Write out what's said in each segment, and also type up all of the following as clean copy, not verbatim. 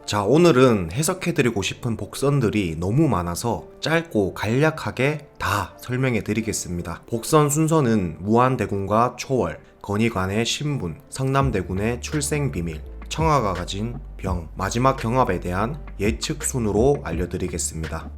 자, 오늘은 해석해드리고 싶은 복선들이 너무 많아서 짧고 간략하게 다 설명해 드리겠습니다. 복선 순서는 무한대군과 초월, 건의관의 신분, 성남대군의 출생비밀, 청아가 가진 병, 마지막 경합에 대한 예측 순으로 알려드리겠습니다.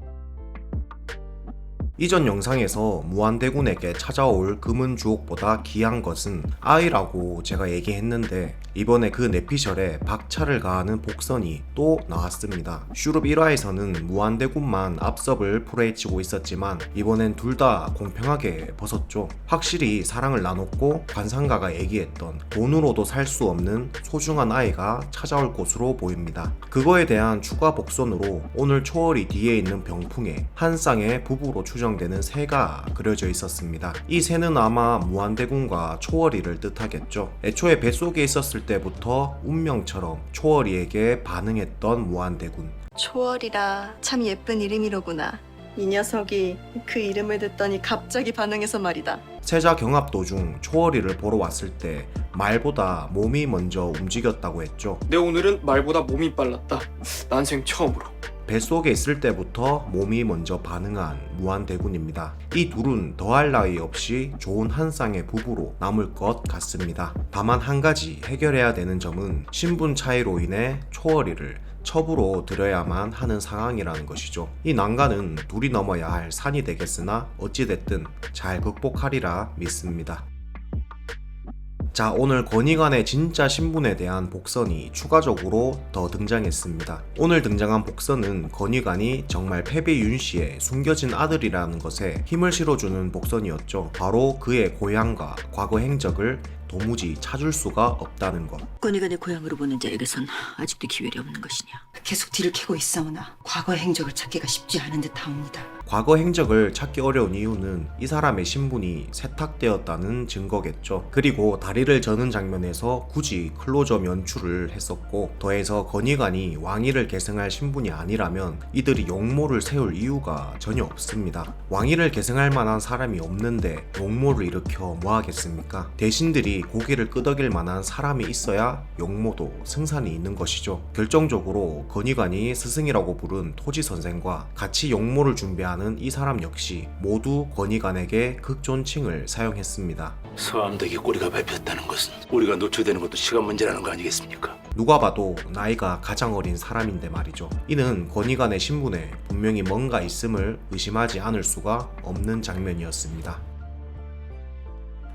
이전 영상에서 무한대군에게 찾아올 금은 주옥보다 귀한 것은 아이라고 제가 얘기했는데, 이번에 그 내피셜에 박차를 가하는 복선이 또 나왔습니다. 슈룹 1화에서는 무한대군만 앞섭을 풀어헤치고 있었지만 이번엔 둘 다 공평하게 벗었죠. 확실히 사랑을 나눴고 관상가가 얘기했던 돈으로도 살 수 없는 소중한 아이가 찾아올 것으로 보입니다. 그거에 대한 추가 복선으로 오늘 초월이 뒤에 있는 병풍에 한 쌍의 부부로 추정되는 새가 그려져 있었습니다. 이 새는 아마 무한대군과 초월이를 뜻하겠죠. 애초에 뱃속에 있었을 때부터 운명처럼 초월이에게 반응했던 무한대군. 초월이라 참 예쁜 이름이로구나. 이 녀석이 그 이름을 듣더니 갑자기 반응해서 말이다. 세자 경합 도중 초월이를 보러 왔을 때 말보다 몸이 먼저 움직였다고 했죠. 내 오늘은 말보다 몸이 빨랐다. 난생 처음으로. 뱃속에 있을 때부터 몸이 먼저 반응한 무한대군입니다. 이 둘은 더할 나위 없이 좋은 한 쌍의 부부로 남을 것 같습니다. 다만 한 가지 해결해야 되는 점은 신분 차이로 인해 초월이를 첩으로 들여야만 하는 상황이라는 것이죠. 이 난관은 둘이 넘어야 할 산이 되겠으나 어찌됐든 잘 극복하리라 믿습니다. 자, 오늘 건의관의 진짜 신분에 대한 복선이 추가적으로 더 등장했습니다. 오늘 등장한 복선은 건의관이 정말 패배 윤씨의 숨겨진 아들이라는 것에 힘을 실어주는 복선이었죠. 바로 그의 고향과 과거 행적을 도무지 찾을 수가 없다는 것. 건의관의 고향으로 보는 자에게선 아직도 기회가 없는 것이냐. 계속 뒤를 캐고 있사오나 과거의 행적을 찾기가 쉽지 않은 듯하옵니다. 과거 행적을 찾기 어려운 이유는 이 사람의 신분이 세탁되었다는 증거겠죠. 그리고 다리를 저는 장면에서 굳이 클로즈업 연출을 했었고, 더해서 건의관이 왕위를 계승할 신분이 아니라면 이들이 용모를 세울 이유가 전혀 없습니다. 왕위를 계승할 만한 사람이 없는데 용모를 일으켜 뭐 하겠습니까? 대신들이 고개를 끄덕일 만한 사람이 있어야 용모도 승산이 있는 것이죠. 결정적으로 건의관이 스승이라고 부른 토지선생과 같이 용모를 준비하는 이 사람 역시 모두 건의관에게 극존칭을 사용했습니다. 서암덕이 꼬리가 밟혔다는 것은 우리가 노출되는 것도 시간 문제라는 거 아니겠습니까? 누가 봐도 나이가 가장 어린 사람인데 말이죠. 이는 건의관의 신분에 분명히 뭔가 있음을 의심하지 않을 수가 없는 장면이었습니다.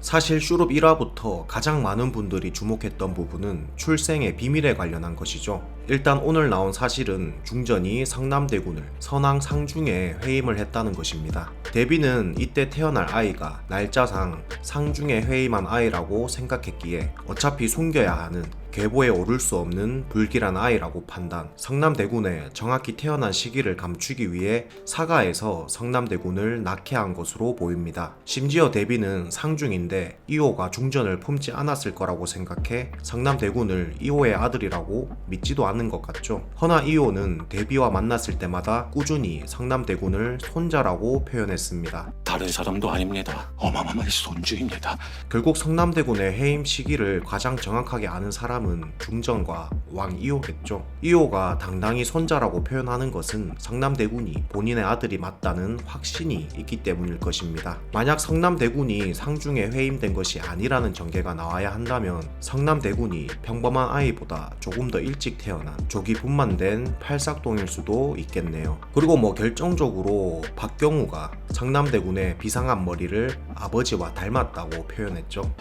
사실 슈룹 1화부터 가장 많은 분들이 주목했던 부분은 출생의 비밀에 관련한 것이죠. 일단 오늘 나온 사실은 중전이 성남대군을 선왕 상중에 회임을 했다는 것입니다. 대비는 이때 태어날 아이가 날짜상 상중에 회임한 아이라고 생각했기에 어차피 숨겨야 하는 계보에 오를 수 없는 불길한 아이라고 판단, 성남대군의 정확히 태어난 시기를 감추기 위해 사가에서 성남대군을 낳게 한 것으로 보입니다. 심지어 대비는 상중인데 이호가 중전을 품지 않았을 거라고 생각해 성남대군을 이호의 아들이라고 믿지도 않는 것 같죠. 허나 이호는 대비와 만났을 때마다 꾸준히 성남대군을 손자라고 표현했습니다. 다른 사람도 아닙니다. 어마어마한 손주입니다. 결국 성남대군의 해임 시기를 가장 정확하게 아는 사람은 중전과 왕 이호겠죠. 이호가 당당히 손자라고 표현하는 것은 성남대군이 본인의 아들이 맞다는 확신이 있기 때문일 것입니다. 만약 성남대군이 상중에 회임된 것이 아니라는 전개가 나와야 한다면 성남대군이 평범한 아이보다 조금 더 일찍 태어난 조기 분만된 팔삭동일 수도 있겠네요. 그리고 결정적으로 박경우가 성남대군의 비상한 머리를 아버지와 닮았다고 표현했죠.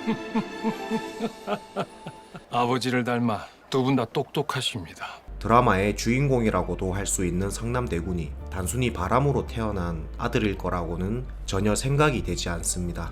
아버지를 닮아 두 분 다 똑똑하십니다. 드라마의 주인공이라고도 할 수 있는 성남대군이 단순히 바람으로 태어난 아들일 거라고는 전혀 생각이 되지 않습니다.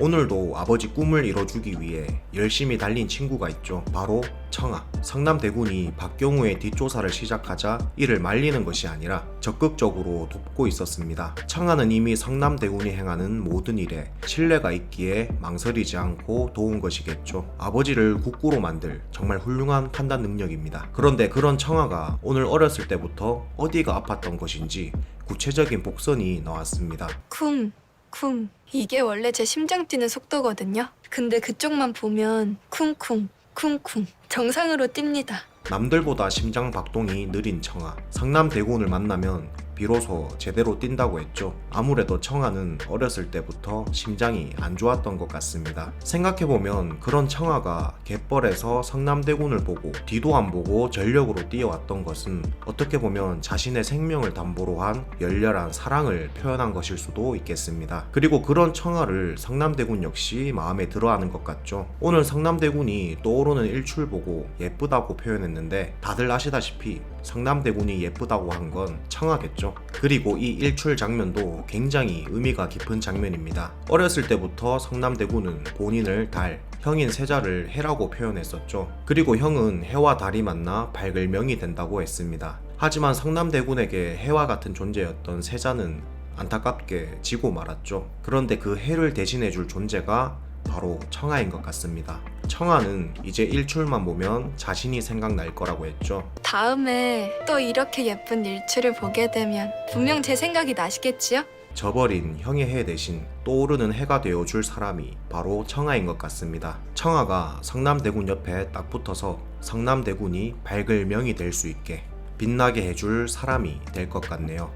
오늘도 아버지 꿈을 이뤄주기 위해 열심히 달린 친구가 있죠. 바로 청아. 성남대군이 박경우의 뒷조사를 시작하자 이를 말리는 것이 아니라 적극적으로 돕고 있었습니다. 청아는 이미 성남대군이 행하는 모든 일에 신뢰가 있기에 망설이지 않고 도운 것이겠죠. 아버지를 국구로 만들 정말 훌륭한 판단 능력입니다. 그런데 그런 청아가 오늘 어렸을 때부터 어디가 아팠던 것인지 구체적인 복선이 나왔습니다. 쿵, 쿵. 이게 원래 제 심장 뛰는 속도거든요. 근데 그쪽만 보면 쿵쿵, 쿵쿵. 정상으로 뜁니다. 남들보다 심장 박동이 느린 청아. 상남대군을 만나면 비로소 제대로 뛴다고 했죠. 아무래도 청아는 어렸을 때부터 심장이 안 좋았던 것 같습니다. 생각해보면 그런 청아가 갯벌에서 상남대군을 보고 뒤도 안 보고 전력으로 뛰어왔던 것은 어떻게 보면 자신의 생명을 담보로 한 열렬한 사랑을 표현한 것일 수도 있겠습니다. 그리고 그런 청아를 상남대군 역시 마음에 들어하는 것 같죠. 오늘 상남대군이 떠오르는 일출 보고 예쁘다고 표현했는데 다들 아시다시피 상남대군이 예쁘다고 한 건 청아겠죠. 그리고 이 일출 장면도 굉장히 의미가 깊은 장면입니다. 어렸을 때부터 상남대군은 본인을 달, 형인 세자를 해라고 표현했었죠. 그리고 형은 해와 달이 만나 밝을 명이 된다고 했습니다. 하지만 상남대군에게 해와 같은 존재였던 세자는 안타깝게 지고 말았죠. 그런데 그 해를 대신해줄 존재가 바로 청아인 것 같습니다. 청아는 이제 일출만 보면 자신이 생각날 거라고 했죠. 다음에 또 이렇게 예쁜 일출을 보게 되면 분명 제 생각이 나시겠지요? 저버린 형의 해 대신 떠오르는 해가 되어줄 사람이 바로 청아인 것 같습니다. 청아가 상남대군 옆에 딱 붙어서 상남대군이 밝을 명이 될 수 있게 빛나게 해줄 사람이 될 것 같네요.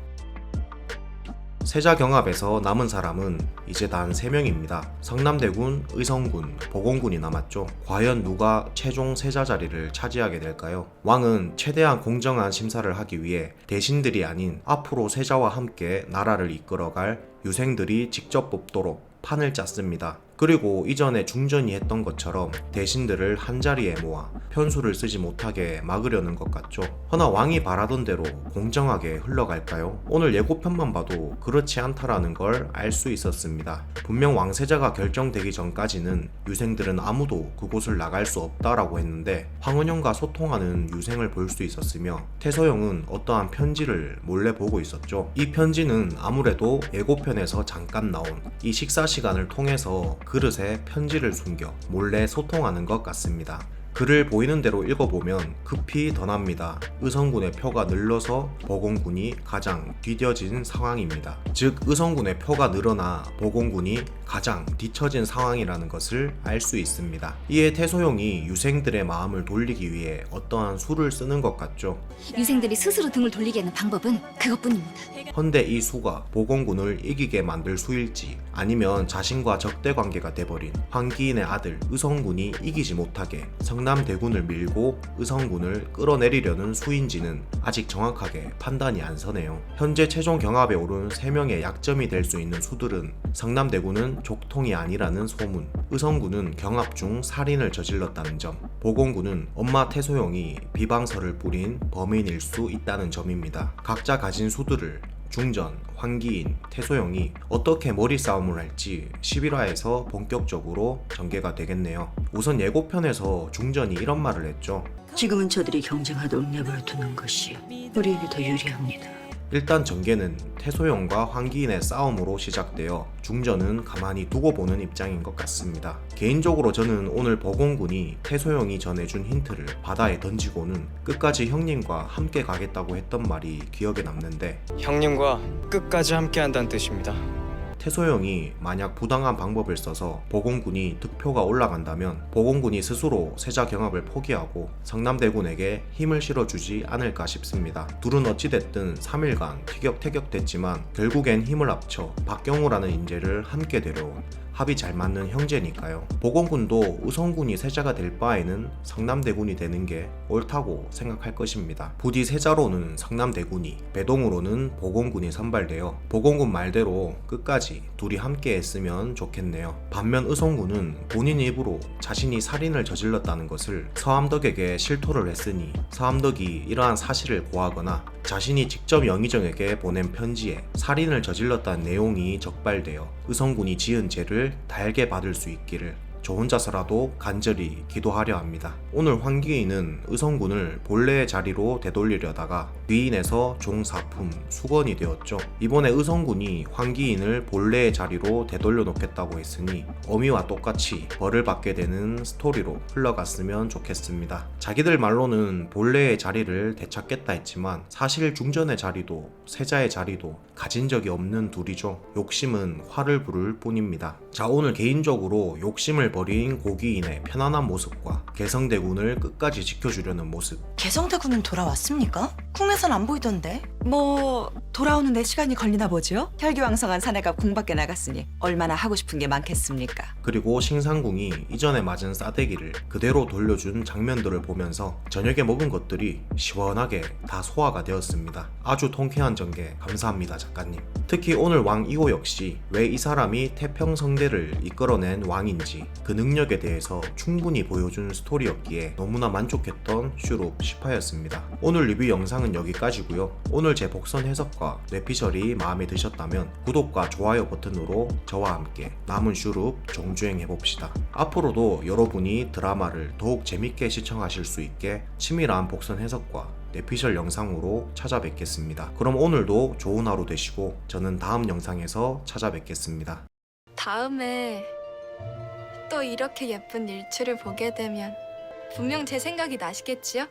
세자 경합에서 남은 사람은 이제 단 3명입니다. 상남대군, 의성군, 보건군이 남았죠. 과연 누가 최종 세자 자리를 차지하게 될까요? 왕은 최대한 공정한 심사를 하기 위해 대신들이 아닌 앞으로 세자와 함께 나라를 이끌어갈 유생들이 직접 뽑도록 판을 짰습니다. 그리고 이전에 중전이 했던 것처럼 대신들을 한자리에 모아 편수를 쓰지 못하게 막으려는 것 같죠. 허나 왕이 바라던 대로 공정하게 흘러갈까요? 오늘 예고편만 봐도 그렇지 않다라는 걸 알 수 있었습니다. 분명 왕세자가 결정되기 전까지는 유생들은 아무도 그곳을 나갈 수 없다라고 했는데 황은영과 소통하는 유생을 볼 수 있었으며 태서영은 어떠한 편지를 몰래 보고 있었죠. 이 편지는 아무래도 예고편에서 잠깐 나온 이 식사 시간을 통해서 그릇에 편지를 숨겨 몰래 소통하는 것 같습니다. 글을 보이는 대로 읽어보면 급히 더 납니다. 의성군의 표가 늘러서 보건군이 가장 뒤처진 상황입니다. 즉 의성군의 표가 늘어나 보건군이 가장 뒤처진 상황이라는 것을 알 수 있습니다. 이에 태소용이 유생들의 마음을 돌리기 위해 어떠한 수를 쓰는 것 같죠. 유생들이 스스로 등을 돌리게 하는 방법은 그것뿐입니다. 헌데 이 수가 보건군을 이기게 만들 수일지 아니면 자신과 적대 관계가 돼버린 황기인의 아들 의성군이 이기지 못하게 상남대군을 밀고 의성군을 끌어내리려는 수인지는 아직 정확하게 판단이 안 서네요. 현재 최종 경합에 오른 3명의 약점이 될 수 있는 수들은 상남대군은 족통이 아니라는 소문, 의성군은 경합 중 살인을 저질렀다는 점, 보건군은 엄마 태소영이 비방설을 뿌린 범인일 수 있다는 점입니다. 각자 가진 수들을 중전, 황기인, 태소영이 어떻게 머리 싸움을 할지 11화에서 본격적으로 전개가 되겠네요. 우선 예고편에서 중전이 이런 말을 했죠. 지금은 저들이 경쟁하도록 내버려두는 것이 우리에게 더 유리합니다. 일단 전개는 태소영과 황기인의 싸움으로 시작되어 중전은 가만히 두고 보는 입장인 것 같습니다. 개인적으로 저는 오늘 보건군이 태소영이 전해준 힌트를 바다에 던지고는 끝까지 형님과 함께 가겠다고 했던 말이 기억에 남는데 형님과 끝까지 함께한다는 뜻입니다. 태소영이 만약 부당한 방법을 써서 보건군이 득표가 올라간다면 보건군이 스스로 세자 경합을 포기하고 상남대군에게 힘을 실어주지 않을까 싶습니다. 둘은 어찌됐든 3일간 티격태격됐지만 결국엔 힘을 합쳐 박경우라는 인재를 함께 데려온 합이 잘 맞는 형제니까요. 보건군도 의성군이 세자가 될 바에는 상남대군이 되는 게 옳다고 생각할 것입니다. 부디 세자로는 상남대군이, 배동으로는 보건군이 선발되어 보건군 말대로 끝까지 둘이 함께 했으면 좋겠네요. 반면 의성군은 본인 입으로 자신이 살인을 저질렀다는 것을 서암덕에게 실토를 했으니 서암덕이 이러한 사실을 고하거나 자신이 직접 영의정에게 보낸 편지에 살인을 저질렀다는 내용이 적발되어 의성군이 지은 죄를 달게 받을 수 있기를 저 혼자서라도 간절히 기도하려 합니다. 오늘 황기인은 의성군을 본래의 자리로 되돌리려다가 귀인에서 종사품 수건이 되었죠. 이번에 의성군이 황기인을 본래의 자리로 되돌려 놓겠다고 했으니 어미와 똑같이 벌을 받게 되는 스토리로 흘러갔으면 좋겠습니다. 자기들 말로는 본래의 자리를 되찾겠다 했지만 사실 중전의 자리도 세자의 자리도 가진 적이 없는 둘이죠. 욕심은 화를 부를 뿐입니다. 자, 오늘 개인적으로 욕심을 버린 고기인의 편안한 모습과 개성대군을 끝까지 지켜주려는 모습. 개성대군은 돌아왔습니까? 궁에선 안 보이던데. 뭐 돌아오는데 시간이 걸리나 보죠. 혈기왕성한 사내가 궁밖에 나갔으니 얼마나 하고 싶은 게 많겠습니까. 그리고 신상궁이 이전에 맞은 싸대기를 그대로 돌려준 장면들을 보면서 저녁에 먹은 것들이 시원하게 다 소화가 되었습니다. 아주 통쾌한 전개 감사합니다 작가님. 특히 오늘 왕 이호 역시 왜 이 사람이 태평성대를 이끌어낸 왕인지 그 능력에 대해서 충분히 보여준 스토리였기에 너무나 만족했던 슈룹 18였습니다. 오늘 리뷰 영상은 여기까지고요. 오늘 제 복선 해석과 뇌피셜이 마음에 드셨다면 구독과 좋아요 버튼으로 저와 함께 남은 슈룹 정주행해봅시다. 앞으로도 여러분이 드라마를 더욱 재밌게 시청하실 수 있게 치밀한 복선 해석과 뇌피셜 영상으로 찾아뵙겠습니다. 그럼 오늘도 좋은 하루 되시고 저는 다음 영상에서 찾아뵙겠습니다. 다음에 또 이렇게 예쁜 일출을 보게 되면 분명 제 생각이 나시겠지요?